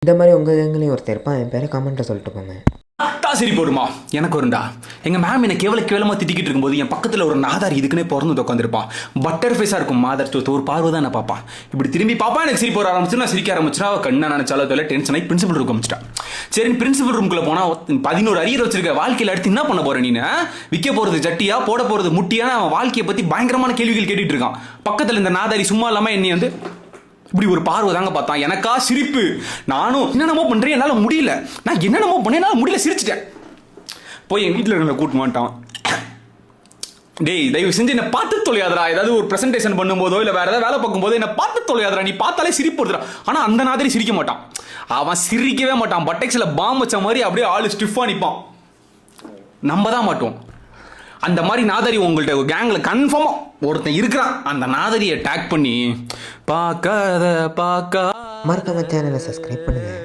இந்த மாதிரி உங்கள் கேங்லேயும் ஒருத்தர் இருப்பான், என் பேரை கமெண்ட்டை சொல்லிட்டு போங்க. சரி போடுமா, எனக்கு வரும்டா. எங்கள் மேம் என்னை கேவலமாக திட்டிக்கிட்டு இருக்கும்போது என் பக்கத்தில் ஒரு நாதாரி இதுக்குன்னே பிறந்து உட்காந்துருப்பான். பட்டர் ஃபேஸாக இருக்கும் மாதர் ஒரு பார்வை தான் நான் பார்ப்பான். இப்படி திரும்பி பாப்பா எனக்கு சிரிப்பு வர ஆரம்பிச்சு, நான் சிரிக்க ஆரம்பிச்சா அவள் கண்ணை நினச்சாலும் தெரியல, டென்ஷன் ஆகி பிரின்சிபல் ரூம் காமிச்சிட்டான். சரி பிரின்சிபல் ரூம்குள்ளே போனால் 11 அரியர் வச்சிருக்க, வாழ்க்கையில் அடுத்து என்ன பண்ண போகிற நீ? விற்க போகிறது ஜட்டியா, போட போகிறது முட்டியான அவன் வாழ்க்கையை பற்றி பயங்கரமான கேள்விகள் கேட்டுட்டு இருக்கான். பக்கத்தில் இந்த நாதாரி சும்மா இல்லாமல் என்னை வந்து இப்படி ஒரு பார்வை தாங்க பார்த்தான். எனக்கா சிரிப்பு. நானும் என்னென்னமோ பண்ணுறேன், என்னால் முடியல. நான் என்னென்னமோ பண்ணேன், என்னால் முடியல, சிரிச்சிட்டேன். போய் என் வீட்டில் இருந்த கூட்டு மாட்டான். டேய் தயவு செஞ்சு என்னை பார்த்து தொலையாதரா, ஏதாவது ஒரு ப்ரெசன்டேஷன் பண்ணும்போதோ இல்லை வேறு ஏதாவது வேலை பார்க்கும்போதோ என்னை பார்த்து தொலையாதரா, நீ பார்த்தாலே சிரிப்பு வருதுடா. ஆனால் அந்த நாதிரி சிரிக்க மாட்டான். அவன் சிரிக்கவே மாட்டான். பட்டெக்ஸில் பாம் வச்ச மாதிரி அப்படியே ஆளு ஸ்டிஃபாக நிற்பான். நம்ப தான் மாட்டோம். அந்த மாதிரி நாதாரி உங்கள்கிட்ட கேங்கில் கன்ஃபார்மாக ஒருத்தன் இருக்கிறான். அந்த நாதாரியை டேக் பண்ணி பார்க்காத மறக்காம சேனலை சப்ஸ்கிரைப் பண்ணுங்கள்.